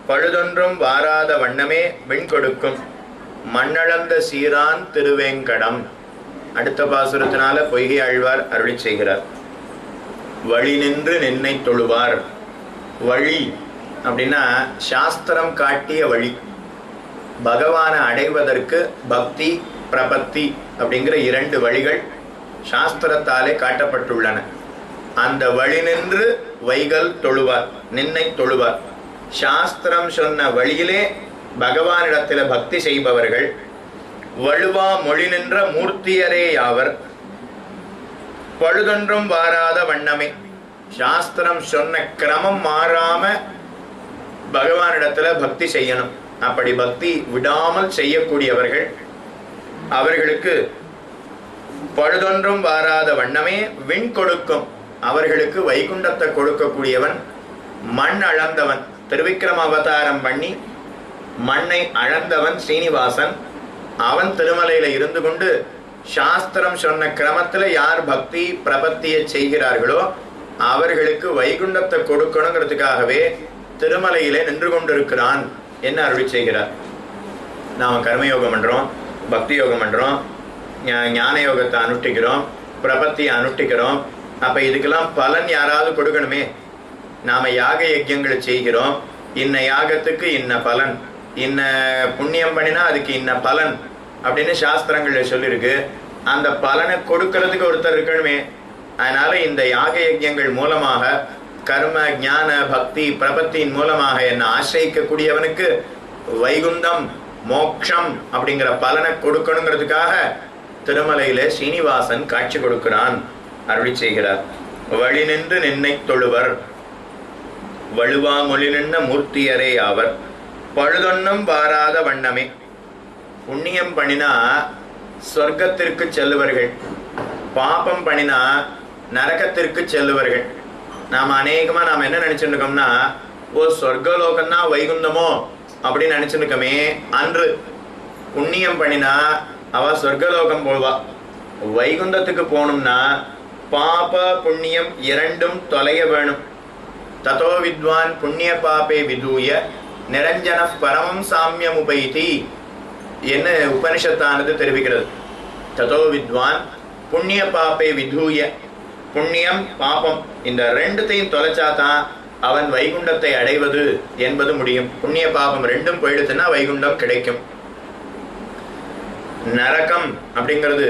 பழுதொன்றும் வாராத வண்ணமே விண் கொடுக்கும் மண்ணளந்த சீரான் திருவேங்கடம். அடுத்த பாசுரத்தினால பொய்கை ஆழ்வார் அருளி செய்கிறார். வழி நின்று நின்னை தொழுவார். வழி அப்படின்னா சாஸ்திரம் காட்டிய வழி. பகவானை அடைவதற்கு பக்தி பிரபத்தி அப்படிங்கிற 2 வழிகள் சாஸ்திரத்தாலே காட்டப்பட்டுள்ளன. அந்த வழி நின்று வைகல் தொழுவார், நின்னை தொழுவார். சாஸ்திரம் சொன்ன வழியிலே பகவானிடத்தில் பக்தி செய்பவர்கள் வழுவா மொழி நின்ற மூர்த்தியரே யாவர். பழுதொன்றும் வாராத வண்ணமே, சாஸ்திரம் சொன்ன கிரமம் மாறாம பகவானிடத்துல பக்தி செய்யணும். அப்படி பக்தி விடாமல் செய்யக்கூடியவர்கள், அவர்களுக்கு பழுதொன்றும் வாராத வண்ணமே விண் கொடுக்கும். அவர்களுக்கு வைகுண்டத்தை கொடுக்கக்கூடியவன் மண் அளந்தவன். திருவிக்கிரம அவதாரம் பண்ணி மண்ணை அளந்தவன் சீனிவாசன். அவன் திருமலையில இருந்து கொண்டு சாஸ்திரம் சொன்ன கிரமத்துல யார் பக்தி பிரபத்தியை செய்கிறார்களோ அவர்களுக்கு வைகுண்டத்தை கொடுக்கணுங்கிறதுக்காகவே திருமலையிலே நின்று கொண்டிருக்கிறான் என்ன அருளி செய்கிறார். நாம கர்மயோகம் பண்றோம், பக்தி யோகம் பண்றோம், ஞான யோகத்தை அனுஷ்டிக்கிறோம், பிரபத்தியை அனுஷ்டிக்கிறோம். அப்ப இதுக்கெல்லாம் பலன் யாராவது கொடுக்கணுமே. நாம யாக யஜ்யங்களை செய்கிறோம், இன்ன யாகத்துக்கு இன்ன பலன், இன்ன புண்ணியம் பண்ணினா அதுக்கு இன்ன பலன் அப்படின்னு சாஸ்திரங்கள்ல சொல்லியிருக்கு. அந்த பலனை கொடுக்கறதுக்கு ஒருத்தர் இருக்கணுமே. அதனால இந்த யாக யஜ்யங்கள் மூலமாக கர்ம ஞான பக்தி பிரபத்தியின் மூலமாக என்ன ஆசிரியிக்கக்கூடியவனுக்கு வைகுந்தம் மோட்சம் அப்படிங்கிற பலனை கொடுக்கணுங்கிறதுக்காக திருமலையில சீனிவாசன் காட்சி கொடுக்கிறான், அருளி செய்கிறார். வழி நின்று நின்னை தொழுவர். வழுவா மொழி நின்ன மூர்த்தியரே ஆவர். பழுதொன்னும் வாராத வண்ணமே. புண்ணியம் பண்ணினா சொர்க்கத்திற்கு செல்லுவர்கள், பாபம் பண்ணினா நரகத்திற்கு செல்லுவர்கள். நாம அநேகமா நாம என்ன நினைச்சுட்டு இருக்கோம்னா, ஓ சொர்க்கலோகம்னா வைகுந்தமோ அப்படின்னு நினைச்சுட்டு இருக்கோமே. அன்று புண்ணியம் பண்ணினா அவ சொர்க்கலோகம் போவா. வைகுந்தத்துக்கு போகணும்னா பாப புண்ணியம் 2ம் தொலைய வேணும். ததோ வித்வான் புண்ணிய பாபே விதூய நிரஞ்சன பரமம் சாமியம் உபைதி என்ன உபனிஷத்தானது தெரிவிக்கிறது. ததோ வித்வான் புண்ணிய பாபே விதூய, புண்ணியம் பாபம் இந்த 2த்தையும் தொலைச்சாதான் அவன் வைகுண்டத்தை அடைவது என்பது முடியும். புண்ணிய பாபம் 2ம் போயிடுச்சுன்னா வைகுண்டம் கிடைக்கும். நரகம் அப்படிங்கிறது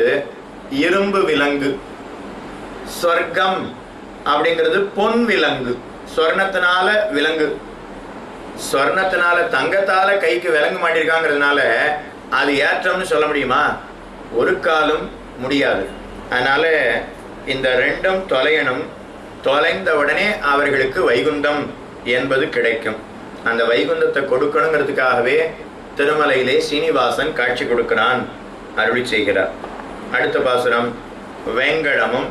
இரும்பு விலங்கு, சொர்க்கம் அப்படிங்கிறது பொன் விலங்கு. சொர்ணத்தினால விலங்கு, சொர்ணத்தினால தங்கத்தால கைக்கு விலங்கு மாட்டிருக்காங்கிறதுனால அது ஏற்றம்னு சொல்ல முடியுமா? ஒரு காலம் முடியாது. அதனால இந்த 2ம் தொலையணும். தொலைந்த உடனே அவர்களுக்கு வைகுந்தம் என்பது கிடைக்கும். அந்த வைகுந்தத்தை கொடுக்கணுங்கிறதுக்காகவே திருமலையிலே சீனிவாசன் காட்சி கொடுக்கிறான், அருளி செய்கிறார். அடுத்த பாசுரம். வேங்கடமும்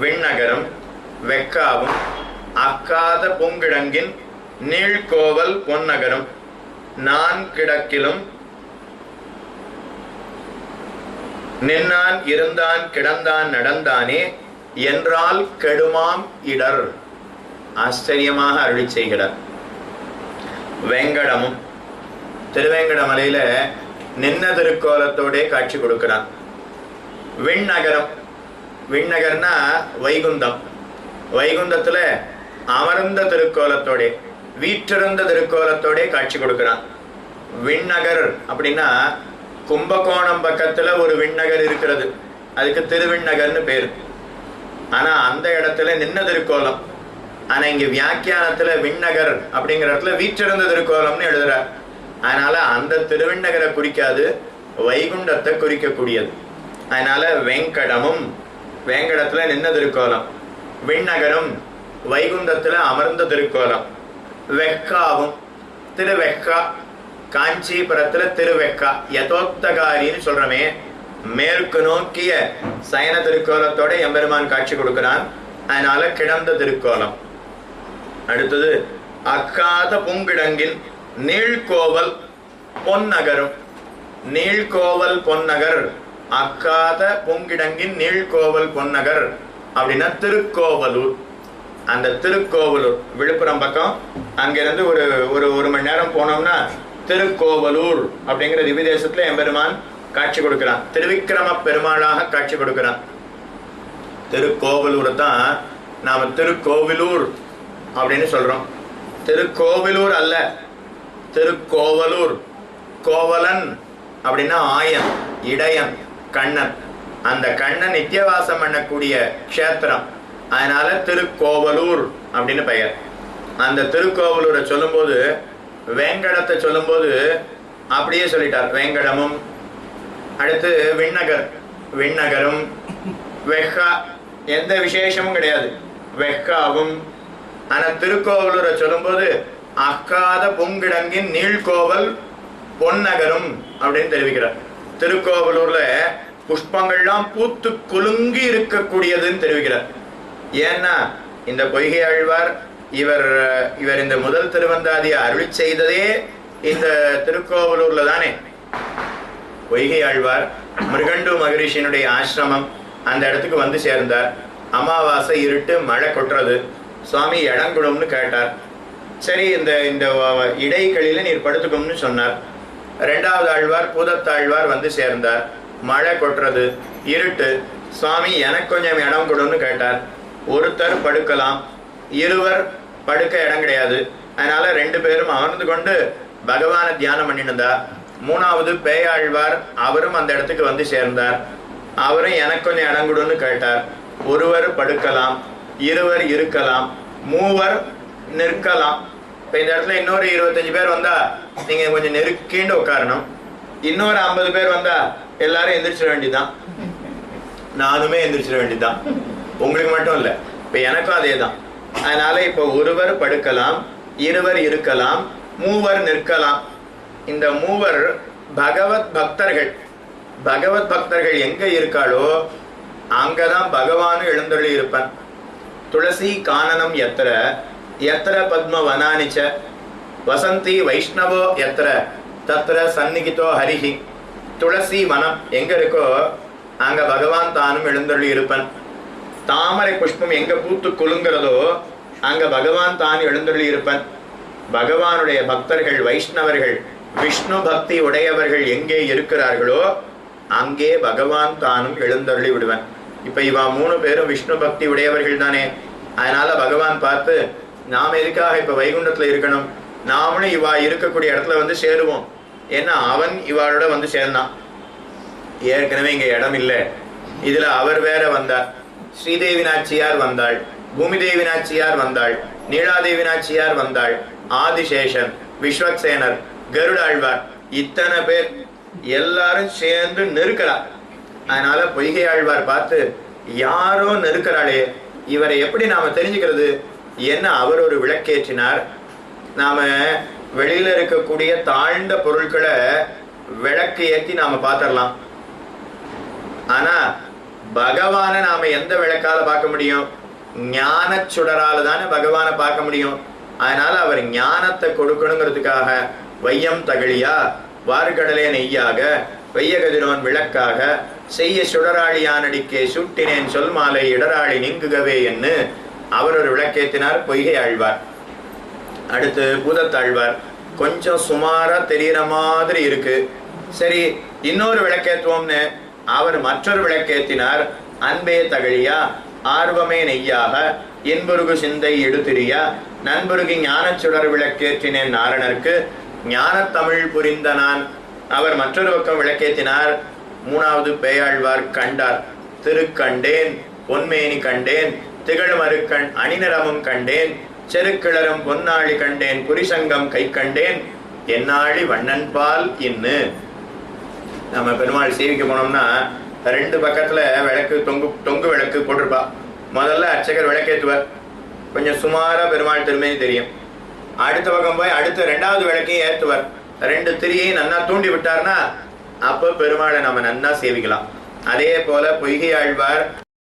விண்ணகரம் வெக்காவும் அக்காத பூங்கிடங்கின் நீழ்கோவல் பொன்னகரம் நான் கிடக்கிலும் நின்னான் இருந்தான் கிடந்தான் நடந்தானே என்றால் கெடுமாம் இடர். ஆச்சரியமாக அருளி செய்கிறார். வேங்கடமும் திருவேங்கட மலையில நின்ன திருக்கோலத்தோட காட்சி கொடுக்கிறான். விண்ணகரம், விண்ணகர்னா வைகுந்தம். வைகுந்தத்துல அமர்ந்த திருக்கோலத்தோட வீற்றிருந்த திருக்கோலத்தோட காட்சி கொடுக்கிறான். விண்ணகர் அப்படின்னா கும்பகோணம் பக்கத்துல ஒரு விண்ணகர் இருக்கிறது, அதுக்கு திருவிண்ணகர்னு பேரு. ஆனா அந்த இடத்துல நின்ன திருக்கோலம். ஆனா இங்க வியாக்கியானத்துல விண்ணகர் அப்படிங்கிற இடத்துல வீற்றிருந்த திருக்கோலம்னு எழுதுறார். அதனால அந்த திருவிண்ணகரை குறிக்காது, வைகுண்டத்தை குறிக்கக்கூடியது. அதனால வெங்கடமும் வேங்கடத்துல நின்ன திருக்கோலம், விண்ணகரம் வைகுண்டத்துல அமர்ந்த திருக்கோலம். வெக்காவும் திருவெக்கா, காஞ்சிபுரத்துல திருவெக்கா யதோக்தகாரின்னு சொல்றமே, மேற்கு நோக்கிய சயன திருக்கோலத்தோட எம்பெருமான் காட்சி கொடுக்கிறான். அதனால கிடந்த திருக்கோலம். அடுத்தது அக்காத பூங்கிடங்கின் நீழ்கோவல் பொன்னகரும். நீழ்கோவல் பொன்னகர், அக்காத பூங்கிடங்கின் நீழ்கோவல் பொன்னகர் அப்படின்னா திருக்கோவலூர். அந்த திருக்கோவலூர் விழுப்புரம் பக்கம், அங்கிருந்து ஒரு மணி நேரம் நேரம் போனோம்னா திருக்கோவலூர் அப்படிங்கிற திவ்ய தேசத்துல எம்பெருமான் காட்சி கொடுக்கிறான். திருவிக்கிரம பெருமாளாக காட்சி கொடுக்கிறான். திருக்கோவலூரை தான் நாம திருக்கோவிலூர் அப்படின்னு சொல்றோம். திருக்கோவிலூர் அல்ல, திருக்கோவலூர். கோவலன் அப்படின்னா ஆயன், இடையன், கண்ணன். அந்த கண்ணன் நித்தியவாசம் பண்ணக்கூடிய க்ஷேத்திரம். அதனால திருக்கோவலூர் அப்படின்னு பெயர். அந்த திருக்கோவலூரை சொல்லும்போது வேங்கடத்தை சொல்லும்போது அப்படியே சொல்லிட்டார். வேங்கடமும், அடுத்து விண்ணகர், விண்ணகரும், வெஹ்கா, எந்த விசேஷமும் கிடையாது, வெஹ்காவும். ஆனா திருக்கோவலூரை சொல்லும்போது அக்காத பூங்கிடங்கின் நீழ்கோவல் பொன்னகரும் அப்படின்னு தெரிவிக்கிறார். திருக்கோவலூர்ல புஷ்பங்கள்லாம் பூத்து குலுங்கி இருக்கக்கூடியதுன்னு தெரிவிக்கிறார். ஏன்னா இந்த பொய்கை ஆழ்வார் இவர் இந்த முதல் திருவந்தாதியை அருளி செய்ததே இந்த திருக்கோவலூர்ல தானே. பொய்கை ஆழ்வார் மிருகண்டு மகரிஷியினுடைய ஆசிரமம் அந்த இடத்துக்கு வந்து சேர்ந்தார். அமாவாசை, இருட்டு, மழை கொட்டுறது. சுவாமி இடங்குடும்னு கேட்டார். சரி, இந்த இந்த இடைகளில நீர் படுத்துக்கும்னு சொன்னார். ரெண்டாவது ஆழ்வார் பூதத்தாழ்வார் வந்து சேர்ந்தார். மழை கொட்டுறது, இருட்டு. சுவாமி எனக்கு கொஞ்சம் இடம் கொடுன்னு கேட்டார். ஒருத்தர் படுக்கலாம், இருவர் படுக்க இடம் கிடையாது. அதனால 2 பேரும் அமர்ந்து கொண்டு பகவான தியானம் பண்ணிருந்தா. மூணாவது பேயாழ்வார், அவரும் அந்த இடத்துக்கு வந்து சேர்ந்தார். அவரும் எனக்கு கொஞ்சம் இடம் கொடுன்னு கேட்டார். ஒருவர் படுக்கலாம், இருவர் இருக்கலாம், மூவர் நிற்கலாம். இப்ப இந்த இடத்துல இன்னொரு 25 பேர் வந்தா நீங்க கொஞ்சம் நெருக்கிண்டு உட்காரணும். இன்னொரு 50 பேர் வந்தா எல்லாரும் எந்திரிச்சிட வேண்டியதுதான். நானுமே எந்திரிச்சிட வேண்டியதுதான். உங்களுக்கு மட்டும் இல்ல, இப்ப எனக்கும் அதே தான். அதனால இப்ப ஒருவர் படுக்கலாம், இருவர் இருக்கலாம், மூவர் நிற்கலாம். இந்த மூவர் பகவத் பக்தர்கள். பகவத் பக்தர்கள் எங்க இருக்காளோ அங்கதான் பகவானும் எழுந்தருளி இருப்பான். துளசி கானனம் எத்திர எத்திர பத்ம வனானிச்ச வசந்தி வைஷ்ணவோ எத்திர தத்திர சந்நிகிதோ ஹரிஹி. துளசி வனம் எங்க இருக்கோ அங்க பகவான் தானும் எழுந்தருளி இருப்பன். தாமரை புஷ்பம் எங்க பூத்து குலுங்கிறதோ அங்க பகவான் தான் எழுந்தருளி இருப்பன். பகவானுடைய பக்தர்கள், வைஷ்ணவர்கள், விஷ்ணு பக்தி உடையவர்கள் எங்கே இருக்கிறார்களோ அங்கே பகவான் தானும் எழுந்தருளி விடுவன். இப்ப இவா 3 பேரும் விஷ்ணு பக்தி உடையவர்கள் தானே. அதனால பகவான் பார்த்து நாம் எதுக்காக இப்ப வைகுண்டத்துல இருக்கணும், நாமளும் இவா இருக்கக்கூடிய இடத்துல வந்து சேருவோம். ஏன்னா அவன் இவாளோட வந்து சேர்ந்தான். ஏற்கனவே இங்க இடம் இல்லை, இதுல அவர் வேற வந்தார். ஸ்ரீதேவி நாச்சியார் வந்தாள், பூமிதேவி நாச்சியார் வந்தாள், நீலாதேவி நாச்சியார் வந்தாள், ஆதிசேஷன், விஸ்வக்சேனர், கருடாழ்வார், இத்தனை பேர் எல்லாரும் சேர்ந்து நெருக்கிறார். அதனால பொய்கை ஆழ்வார் பார்த்து யாரோ நெருக்கிறாளே, இவரை எப்படி நாம தெரிஞ்சுக்கிறது என்ன அவர் ஒரு விளக்கேற்றினார். நாம வெளியில இருக்கக்கூடிய தாழ்ந்த பொருட்களை விளக்கு ஏற்றி நாம பார்த்திடலாம். ஆனா பகவானை நாம எந்த விளக்கால பார்க்க முடியும்? ஞான சுடரால தானே பகவானை பார்க்க முடியும். அதனால அவர் ஞானத்தை கொடுக்கணுங்கிறதுக்காக வையம் தகழியா வார்கடலே நெய்யாக வெய்யகதிரோன் விளக்காக செய்ய சுடராளியானடிக்கே சுட்டினேன் சொல் மாலை இடராளி நீங்குகவே என்று அவர் ஒரு விளக்கேற்றினார் பொய்கை ஆழ்வார். அடுத்து பூதத்தாழ்வார் கொஞ்சம் சுமாரா தெரியற மாதிரி இருக்கு. சரி, இன்னொரு விளக்கேற்றுவோம்னு அவர் மற்றொரு விளக்கேற்றினார். அன்பே தகழியா ஆர்வமே நெய்யாக என்புருகு சிந்தை எடுத்திரியா நண்பருகு ஞான சுடர் விளக்கேற்றினேன் நாரணருக்கு ஞான தமிழ் புரிந்த நான். அவர் மற்றொரு பக்கம் விளக்கேற்றினார். மூணாவது பேயாழ்வார் கண்டார். திருக்கண்டேன் பொன்மேனி கண்டேன் திகழ்மருக்கண் அணிநிறமும் கண்டேன் செருக்கிளரும் பொன்னாளி கண்டேன் புரிசங்கம் கை கண்டேன் என்னாளி வண்ணன்பால் இன்னு. நம்ம பெருமாள் சேவிக்க போனோம்னா 2 பக்கத்துல விளக்கு தொங்கு விளக்கு போட்டிருப்பா. முதல்ல அர்ச்சகர் விளக்கேற்றுவார், கொஞ்சம் சுமாரா பெருமாள் திரும்பி தெரியும். அடுத்த பக்கம் போய் அடுத்த 2வது விளக்கையும் ஏற்றுவார். 2 திரியையும் நன்னா தூண்டி விட்டார்னா அப்ப பெருமாளை நம்ம நன்னா சேவிக்கலாம். அதே போல பொய்கை ஆழ்வார்